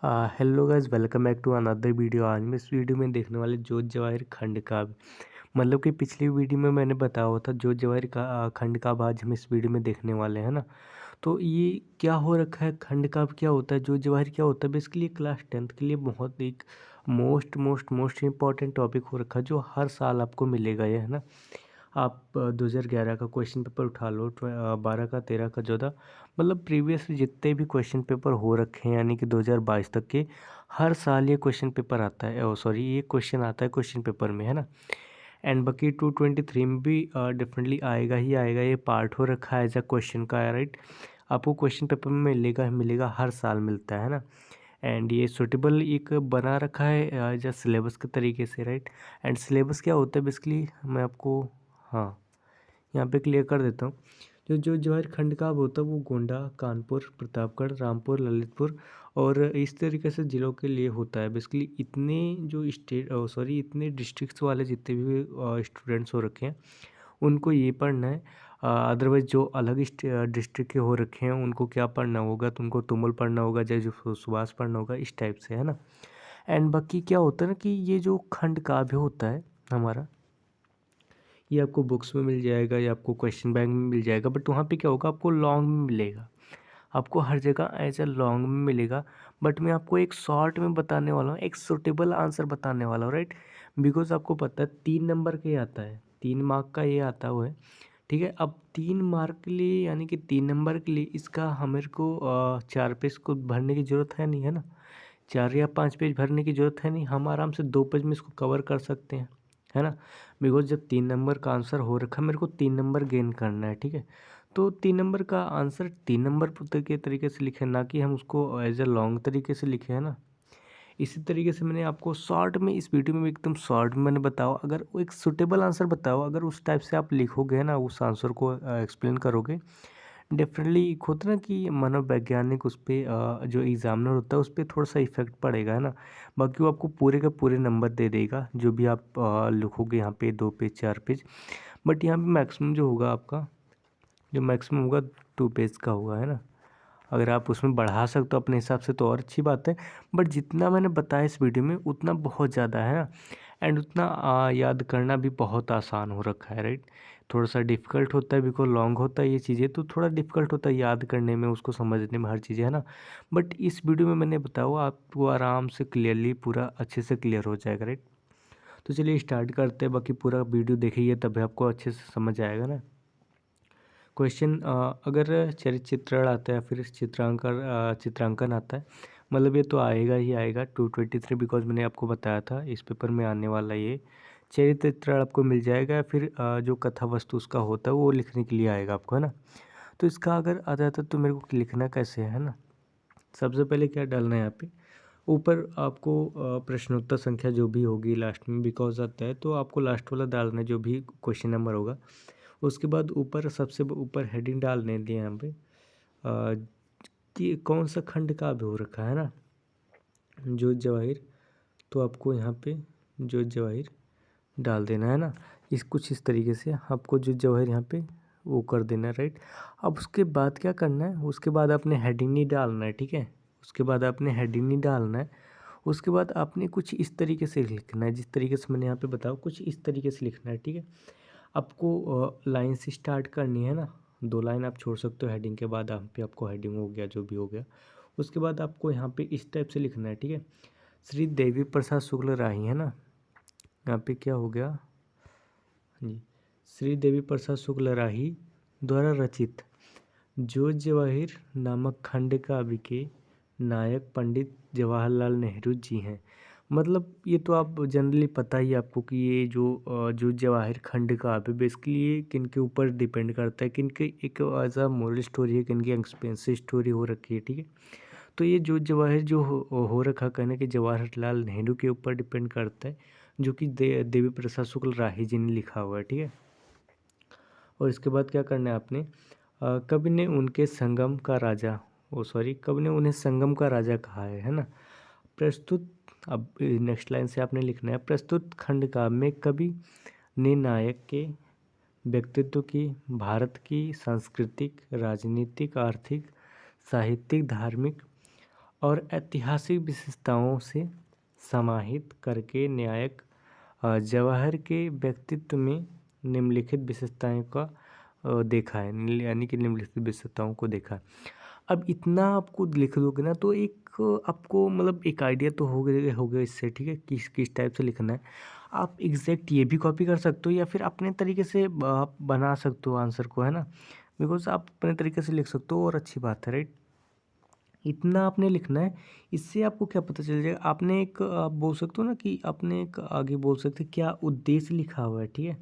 Hello guys, welcome back to another video. आज मैं इस वीडियो में देखने वाले जोत जवाहिर खंड काव्य, मतलब कि पिछली वीडियो में मैंने बताया हुआ था जोत जवाहिर का खंड काव्य आज हम इस वीडियो में देखने वाले हैं ना। तो ये क्या हो रखा है, खंड काव्य क्या होता है, जोत जवाहिर क्या होता है, बेसिकली क्लास 10th के लिए बहुत एक मोस्ट इम्पॉर्टेंट टॉपिक हो रखा है जो हर साल आपको मिलेगा ये, है ना। आप 2011 का क्वेश्चन पेपर उठा लो, 12 का, 13 का, 14, मतलब प्रीवियस जितने भी क्वेश्चन पेपर हो रखे हैं यानी कि 2022 तक के, हर साल ये क्वेश्चन पेपर आता है, सॉरी ये क्वेश्चन आता है क्वेश्चन पेपर में, है ना। एंड बाकी 223 में भी डेफिनेटली आएगा ही आएगा, ये पार्ट हो रखा है एज अ क्वेश्चन का, राइट। आपको क्वेश्चन पेपर में मिलेगा मिलेगा, हर साल मिलता है ना। एंड ये सूटेबल एक बना रखा है एज अ सिलेबस के तरीके से, राइट। एंड सिलेबस क्या होता है बेसिकली मैं आपको, हाँ, यहाँ पे क्लियर कर देता हूँ। जो जो जवाहर खंड का होता है वो गोंडा, कानपुर, प्रतापगढ़, रामपुर, ललितपुर और इस तरीके से ज़िलों के लिए होता है। बेसिकली इतने जो इतने डिस्ट्रिक्ट्स वाले जितने भी स्टूडेंट्स हो रखे हैं उनको ये पढ़ना है। अदरवाइज़ जो अलग डिस्ट्रिक्ट के हो रखे हैं उनको क्या पढ़ना होगा, तो उनको तुमुल पढ़ना होगा, जय सुभाष पढ़ना होगा, इस टाइप से, है ना। एंड बाकी क्या होता है ना कि ये जो खंड काव्य होता है हमारा, ये आपको बुक्स में मिल जाएगा या आपको क्वेश्चन बैंक में मिल जाएगा, बट वहाँ पे क्या होगा, आपको लॉन्ग में मिलेगा, आपको हर जगह ऐसा लॉन्ग में मिलेगा। बट मैं आपको एक शॉर्ट में बताने वाला हूँ, एक सुटेबल आंसर बताने वाला हूँ, राइट। बिकॉज आपको पता है 3 नंबर का ये आता है, 3 मार्क का ये आता हुआ है, ठीक है। अब 3 मार्क के लिए यानी कि 3 नंबर के लिए इसका हमारे को 4 पेज को भरने की ज़रूरत है नहीं, है ना। 4 या 5 पेज भरने की ज़रूरत है नहीं, हम आराम से 2 पेज में इसको कवर कर सकते हैं, है ना। बिकॉज जब 3 नंबर का आंसर हो रखा है, मेरे को 3 नंबर गेन करना है, ठीक है। तो 3 नंबर का आंसर 3 नंबर के तरीके से लिखे, ना कि हम उसको एज ए लॉन्ग तरीके से लिखे, है ना। इसी तरीके से मैंने आपको शॉर्ट में इस वीडियो में एकदम शॉर्ट में मैंने बताओ, अगर वो एक सुटेबल आंसर बताओ, अगर उस टाइप से आप लिखोगे ना, उस आंसर को एक्सप्लेन करोगे, डेफिनेटली एक होता है ना कि मनोवैज्ञानिक उस पर जो एग्जामिनर होता है उस पर थोड़ा सा इफेक्ट पड़ेगा, है ना। बाकी वो आपको पूरे का पूरे नंबर दे देगा जो भी आप लिखोगे यहाँ पे 2 पेज 4 पेज। बट यहाँ पे मैक्सिमम जो होगा आपका, जो मैक्सिमम होगा 2 पेज का होगा, है ना। अगर आप उसमें बढ़ा सकते हो अपने हिसाब से तो और अच्छी बात है, बट जितना मैंने बताया इस वीडियो में उतना बहुत ज़्यादा है ना। एंड उतना याद करना भी बहुत आसान हो रखा है, राइट। थोड़ा सा डिफ़िकल्ट होता है बिकॉज लॉन्ग होता है ये चीज़ें, तो थोड़ा डिफ़िकल्ट होता है याद करने में, उसको समझने में, हर चीज़ें, है ना। बट इस वीडियो में मैंने बताया हुआ आपको आराम से क्लियरली पूरा अच्छे से क्लियर हो जाएगा, राइट। तो चलिए स्टार्ट करते हैं, बाकी पूरा वीडियो देखिए तभी आपको अच्छे से समझ आएगा ना। क्वेश्चन, अगर चरित्र आता है फिर चित्रांकन आता है, मतलब ये तो आएगा ही आएगा 223, बिकॉज मैंने आपको बताया था इस पेपर में आने वाला ये चरित्र आपको मिल जाएगा, या फिर जो कथा वस्तु उसका होता है वो लिखने के लिए आएगा आपको, है ना। तो इसका अगर आ जाता तो मेरे को लिखना कैसे है ना। सबसे पहले क्या डालना है यहाँ पे, ऊपर आपको प्रश्नोत्तर संख्या जो भी होगी लास्ट में बिकॉज आता है, तो आपको लास्ट वाला डालना है जो भी क्वेश्चन नंबर होगा। उसके बाद ऊपर सबसे ऊपर हेडिंग डालने दिए यहाँ पे कि कौन सा खंड काव्य हो रखा है ना, जोत जवाहिर। तो आपको यहाँ पे जोत जवाहिर डाल देना है ना। कुछ इस तरीके से आपको जोत जवाहिर यहाँ पे वो कर देना है, राइट। अब उसके बाद क्या करना है, उसके बाद आपने हेडिंग नहीं डालना है, ठीक है। उसके बाद आपने हेडिंग नहीं डालना है, उसके बाद आपने कुछ इस तरीके से लिखना है, जिस तरीके से मैंने यहाँ पे बताया कुछ इस तरीके से लिखना है, ठीक है। आपको लाइन से स्टार्ट करनी है ना, 2 लाइन आप छोड़ सकते हो हेडिंग के बाद, यहाँ पे आपको हेडिंग हो गया जो भी हो गया। उसके बाद आपको यहाँ पे इस टाइप से लिखना है, ठीक है। श्री देवी प्रसाद शुक्ल राही, है ना। यहाँ पे क्या हो गया जी, श्री देवी प्रसाद शुक्ल राही द्वारा रचित जोत जवाहिर नामक खंड काव्य के नायक पंडित जवाहरलाल नेहरू जी हैं। मतलब ये तो आप जनरली पता ही आपको कि ये जो जवाहिर खंड काव्य बेसिकली ये किन के ऊपर डिपेंड करता है, किन के एक एज अ मोरल स्टोरी है, किन की एक्सपेंसिव स्टोरी हो रखी है, ठीक है। तो ये जो जवाहिर जो हो रखा कहने कि जवाहरलाल नेहरू के ऊपर डिपेंड करता है, जो कि देवी प्रसाद शुक्ल राही जी ने लिखा हुआ है, ठीक है। और इसके बाद क्या करना है आपने, कवि ने उनके संगम का राजा, कवि ने उन्हें संगम का राजा कहा है ना। प्रस्तुत, अब नेक्स्ट लाइन से आपने लिखना है, प्रस्तुत खंड काव्य में कवि ने नायक के व्यक्तित्व की, भारत की सांस्कृतिक, राजनीतिक, आर्थिक, साहित्यिक, धार्मिक और ऐतिहासिक विशेषताओं से समाहित करके न्यायिक जवाहर के व्यक्तित्व में निम्नलिखित विशेषताओं का देखा है, यानी कि निम्नलिखित विशेषताओं को देखा है। अब इतना आपको लिख दोगे ना तो एक आपको मतलब एक आइडिया तो हो गया इससे, ठीक है, किस किस टाइप से लिखना है। आप एग्जैक्ट ये भी कॉपी कर सकते हो या फिर अपने तरीके से आप बना सकते हो आंसर को, है ना, बिकॉज आप अपने तरीके से लिख सकते हो और अच्छी बात है, राइट। इतना आपने लिखना है। इससे आपको क्या पता चल जाएगा, आपने एक आप बोल सकते हो ना कि आपने एक आगे बोल सकते क्या उद्देश्य लिखा हुआ है, ठीक है।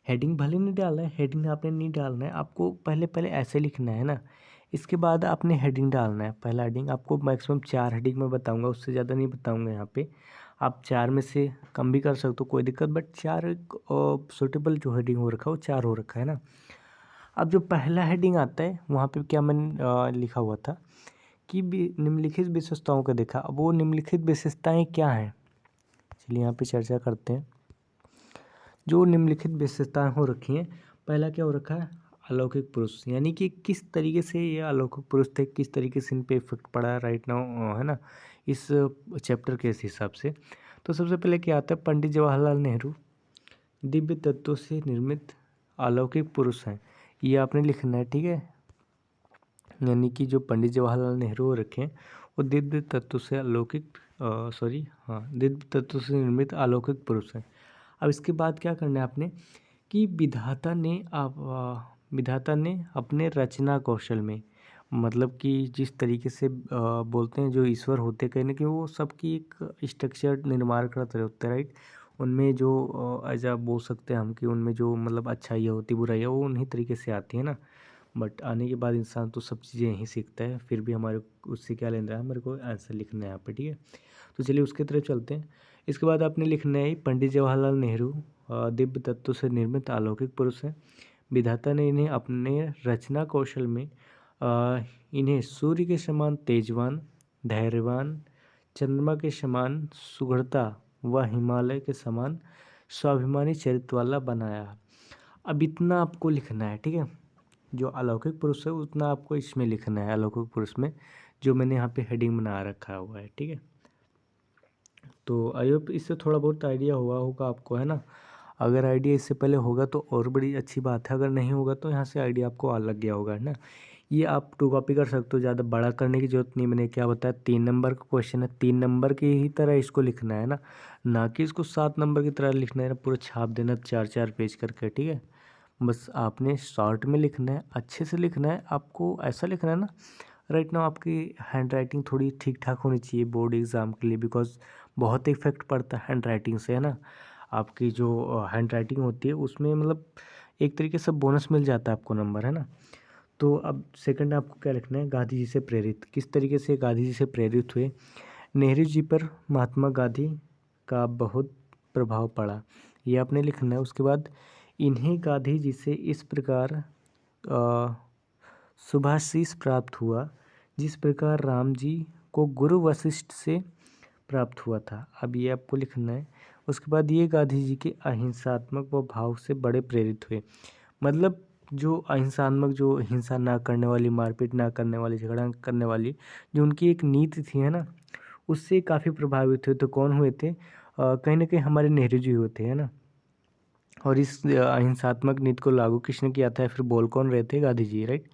हेडिंग भले नहीं डालना है, हेडिंग आपने नहीं डालना है, आपको पहले पहले ऐसे लिखना है ना। इसके बाद आपने हेडिंग डालना है। पहला हेडिंग आपको मैक्सिमम 4 हेडिंग में बताऊंगा, उससे ज़्यादा नहीं बताऊंगा यहाँ पे। आप 4 में से कम भी कर सकते हो, कोई दिक्कत, बट 4 सुटेबल जो हेडिंग हो रखा है वो 4 हो रखा है ना। अब जो पहला हेडिंग आता है वहाँ पे क्या मैंने लिखा हुआ था कि निम्नलिखित विशेषताओं का देखा। अब वो निम्नलिखित विशेषताएं क्या हैं, चलिए यहाँ पे चर्चा करते हैं। जो निम्नलिखित विशेषताएं हो रखी हैं, पहला क्या हो रखा है, अलौकिक पुरुष, यानी कि किस तरीके से ये अलौकिक पुरुष थे, किस तरीके से इन पे इफेक्ट पड़ा है राइट नाउ, है ना, इस चैप्टर के इस हिसाब से। तो सबसे पहले क्या आता है, पंडित जवाहरलाल नेहरू दिव्य तत्वों से निर्मित अलौकिक पुरुष हैं, ये आपने लिखना है, ठीक है। यानी कि जो पंडित जवाहरलाल नेहरू रखे हैं वो दिव्य तत्व से अलौकिक दिव्य तत्व से निर्मित अलौकिक पुरुष हैं। अब इसके बाद क्या करना है आपने कि विधाता ने अपने रचना कौशल में, मतलब कि जिस तरीके से बोलते हैं जो ईश्वर होते कहीं ना कहीं वो सबकी एक स्ट्रक्चर निर्माण करते होते हैं, राइट। उनमें जो ऐसा बोल सकते हैं हम कि उनमें जो मतलब अच्छाइयाँ होती बुराइयाँ वो उन्हीं तरीके से आती है ना। बट आने के बाद इंसान तो सब चीज़ें यहीं सीखता है, फिर भी हमारे उससे क्या लेना है, मेरे को आंसर लिखना है यहाँ पे, ठीक है। तो चलिए उसके तरफ चलते हैं। इसके बाद आपने लिखना है पंडित जवाहरलाल नेहरू दिव्य तत्व से निर्मित अलौकिक पुरुष हैं। विधाता ने इन्हें अपने रचना कौशल में इन्हें सूर्य के समान तेजवान, धैर्यवान, चंद्रमा के समान सुघड़ता व हिमालय के समान स्वाभिमानी चरित्र वाला बनाया। अब इतना आपको लिखना है, ठीक है। जो अलौकिक पुरुष है उतना आपको इसमें लिखना है, अलौकिक पुरुष में, जो मैंने यहाँ पे हेडिंग बना रखा हुआ है, ठीक है। तो आई होप इससे थोड़ा बहुत आइडिया हुआ होगा आपको, है ना। अगर आइडिया इससे पहले होगा तो और बड़ी अच्छी बात है, अगर नहीं होगा तो यहाँ से आइडिया आपको आ लग गया होगा, है ना। ये आप 2 कॉपी कर सकते हो, ज़्यादा बड़ा करने की जरूरत नहीं। मैंने क्या बताया, 3 नंबर का क्वेश्चन है, 3 नंबर की ही तरह इसको लिखना है ना, ना कि इसको 7 नंबर की तरह लिखना है ना, पूरा छाप देना 4-4 पेज करके, ठीक है। बस आपने शॉर्ट में लिखना है, अच्छे से लिखना है, आपको ऐसा लिखना है ना राइट नाउ आपकी हैंड राइटिंग थोड़ी ठीक ठाक होनी चाहिए बोर्ड एग्ज़ाम के लिए, बिकॉज बहुत इफेक्ट पड़ता है हैंड राइटिंग से, है ना। आपकी जो हैंड राइटिंग होती है उसमें मतलब एक तरीके से बोनस मिल जाता है आपको नंबर, है ना। तो अब सेकंड आपको क्या लिखना है, गांधी जी से प्रेरित, किस तरीके से गांधी जी से प्रेरित हुए। नेहरू जी पर महात्मा गांधी का बहुत प्रभाव पड़ा, ये आपने लिखना है। उसके बाद इन्हें गांधी जी से इस प्रकार शुभाशीष प्राप्त हुआ जिस प्रकार राम जी को गुरु वशिष्ठ से प्राप्त हुआ था। अब ये आपको लिखना है। उसके बाद ये गांधी जी के अहिंसात्मक व भाव से बड़े प्रेरित हुए, मतलब जो अहिंसात्मक, जो हिंसा ना करने वाली, मारपीट ना करने वाली, झगड़ा करने वाली जो उनकी एक नीति थी, है ना, उससे काफ़ी प्रभावित हुए। तो कौन हुए थे, कहीं ना कहीं हमारे नेहरू जी हुए थे, है ना। और इस अहिंसात्मक नीति को लागू किसने किया था, फिर बोल कौन रहे थे, गांधी जी, राइट।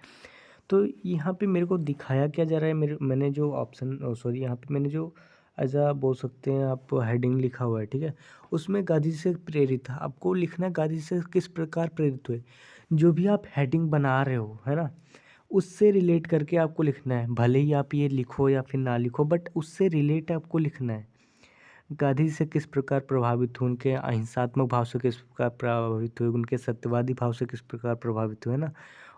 तो यहाँ पे मेरे को दिखाया क्या जा रहा है, मैंने जो ऑप्शन सॉरी यहाँ पे मैंने जो ऐसा बोल सकते हैं आप हेडिंग लिखा हुआ है, ठीक है, उसमें गांधी जी से प्रेरित था। आपको लिखना है गांधी जी से किस प्रकार प्रेरित हुए। जो भी आप हेडिंग बना रहे हो, है ना, उससे रिलेट करके आपको लिखना है। भले ही आप ये लिखो या फिर ना लिखो, बट उससे रिलेट आपको लिखना है। गांधी जी से किस प्रकार प्रभावित हुए, उनके अहिंसात्मक भाव से किस प्रकार प्रभावित हुए, उनके सत्यवादी भाव से किस प्रकार प्रभावित हुए, ना,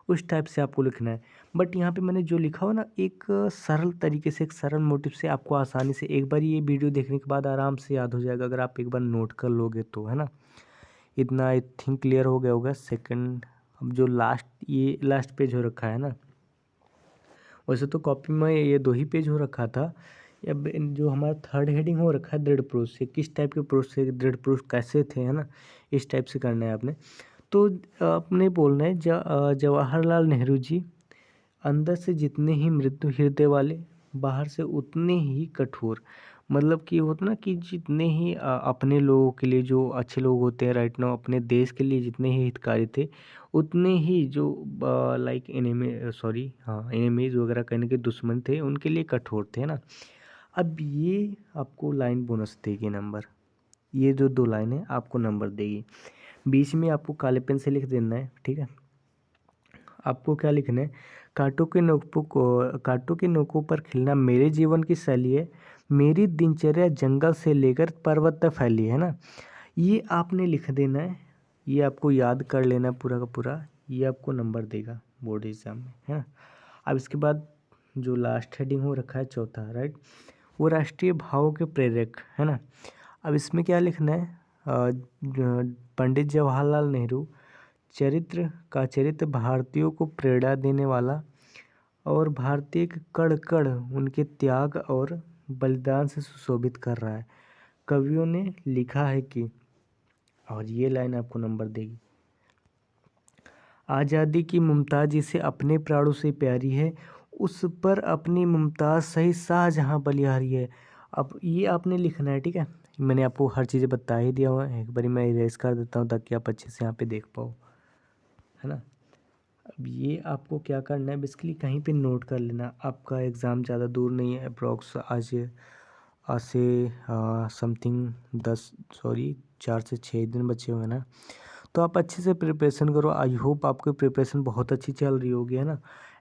उस टाइप से आपको लिखना है। बट यहाँ पे मैंने जो लिखा हो ना, एक सरल तरीके से, एक सरल मोटिव से, आपको आसानी से एक बार ये वीडियो देखने के बाद आराम से याद हो जाएगा, अगर आप एक बार नोट कर लोगे तो, है ना। इतना आई थिंक क्लियर हो गया होगा। सेकंड, अब जो ये लास्ट पेज हो रखा है ना, वैसे तो कॉपी में ये 2 ही पेज हो रखा था। अब जो हमारा थर्ड हेडिंग हो रखा है, दृढ़ पुरुष से, किस टाइप के पुरुष से, दृढ़ पुरुष कैसे थे, है ना, इस टाइप से करना है आपने। तो आपने बोलना है जवाहरलाल नेहरू जी अंदर से जितने ही मृत्यु हृदय वाले, बाहर से उतने ही कठोर। मतलब कि होता ना कि जितने ही अपने लोगों के लिए जो अच्छे लोग होते हैं राइट नाउ, अपने देश के लिए जितने ही हितकारी थे, उतने ही जो लाइक एनिमीज वगैरह कहने के दुश्मन थे, उनके लिए कठोर थे, है ना। अब ये आपको लाइन बोनस देगी नंबर। ये जो 2 लाइन है आपको नंबर देगी। बीच में आपको काले पेन से लिख देना है, ठीक है। आपको क्या लिखना है, कांटों के नोकों पर खिलना मेरे जीवन की शैली है, मेरी दिनचर्या जंगल से लेकर पर्वत तक फैली है ना। ये आपने लिख देना है, ये आपको याद कर लेना है पूरा का पूरा, ये आपको नंबर देगा बोर्ड एग्जाम में, है ना। अब इसके बाद जो लास्ट हेडिंग हो रखा है चौथा, राइट, वो राष्ट्रीय भावों के प्रेरक, है ना। अब इसमें क्या लिखना है, पंडित जवाहरलाल नेहरू चरित्र भारतीयों को प्रेरणा देने वाला और भारतीय के कण कण उनके त्याग और बलिदान से सुशोभित कर रहा है। कवियों ने लिखा है कि, और ये लाइन आपको नंबर देगी, आज़ादी की मुमताज़ जिसे अपने प्राणों से प्यारी है, उस पर अपनी मुमताज़ सही शाहजहाँ बलिहारी है। अब ये आपने लिखना है, ठीक है। मैंने आपको हर चीज़ें बता ही दिया हुआ है, एक बारी मैं इरेज कर देता हूँ ताकि आप अच्छे से यहाँ पे देख पाओ, है ना। अब ये आपको क्या करना है, बेसिकली कहीं पे नोट कर लेना। आपका एग्ज़ाम ज़्यादा दूर नहीं है, अप्रॉक्स आज से समथिंग 4 से 6 दिन बचे हुए हैं ना। तो आप अच्छे से प्रिपरेशन करो। आई होप आपकी प्रिपरेशन बहुत अच्छी चल रही होगी, है ना।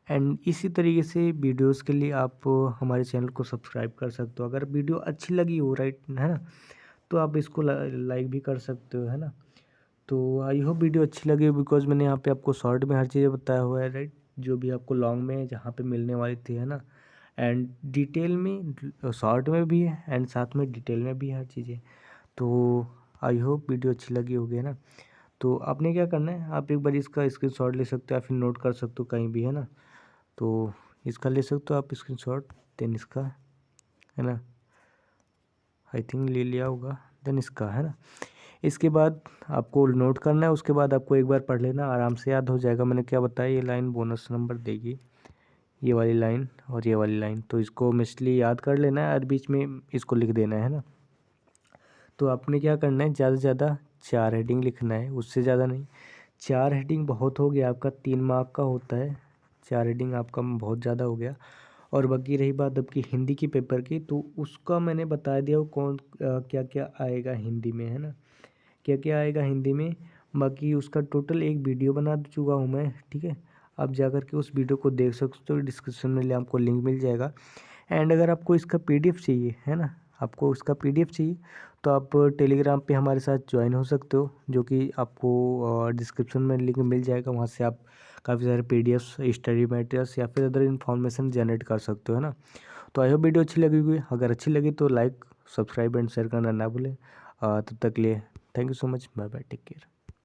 एंड इसी तरीके से वीडियोस के लिए आप हमारे चैनल को सब्सक्राइब कर सकते हो। अगर वीडियो अच्छी लगी हो, राइट, है ना, तो आप इसको लाइक भी कर सकते हो, है ना। तो आई होप वीडियो अच्छी लगी, बिकॉज मैंने यहाँ पे आपको शॉर्ट में हर चीज़ें बताया हुआ है, राइट, जो भी आपको लॉन्ग में जहाँ पे मिलने वाली थी, है ना। एंड डिटेल में शॉर्ट में भी है एंड साथ में डिटेल में भी है हर चीज़ें। तो आई होप वीडियो अच्छी लगी होगी, है ना। तो आपने क्या करना है, आप एक बार इसका स्क्रीनशॉट ले सकते हो या फिर नोट कर सकते हो कहीं भी, है ना। तो इसका ले सकते हो आप स्क्रीनशॉट, देन इसका, है ना, आई थिंक ले लिया होगा, देन इसका, है ना। इसके बाद आपको नोट करना है, उसके बाद आपको एक बार पढ़ लेना, आराम से याद हो जाएगा। मैंने क्या बताया, ये लाइन बोनस नंबर देगी, ये वाली लाइन और ये वाली लाइन, तो इसको मिसली याद कर लेना है और बीच में इसको लिख देना है ना। तो आपने क्या करना है, ज़्यादा से ज़्यादा 4 हेडिंग लिखना है, उससे ज़्यादा नहीं। 4 हेडिंग बहुत हो गया, आपका 3 मार्क का होता है, 4 हेडिंग आपका बहुत ज़्यादा हो गया। और बाकी रही बात आपकी हिंदी की पेपर की, तो उसका मैंने बता दिया वो क्या क्या आएगा हिंदी में, है ना, क्या क्या आएगा हिंदी में। बाकी उसका टोटल एक वीडियो बना चुका हूँ मैं, ठीक है। आप जा कर के उस वीडियो को देख सकते हो, डिस्क्रिप्शन में आपको लिंक मिल जाएगा। एंड अगर आपको इसका पीडीएफ चाहिए, है ना, आपको उसका पीडीएफ चाहिए, तो आप टेलीग्राम पे हमारे साथ ज्वाइन हो सकते हो, जो कि आपको डिस्क्रिप्शन में लिंक मिल जाएगा। वहाँ से आप काफ़ी सारे पीडीएफ्स, स्टडी मटेरियल्स या फिर अदर इन्फॉर्मेशन जनरेट कर सकते हो, है ना। तो आई होप वीडियो अच्छी लगी हुई, अगर अच्छी लगी तो लाइक, सब्सक्राइब एंड शेयर करना ना भूलें। तब तक के लिए thank you so much, bye bye, take care.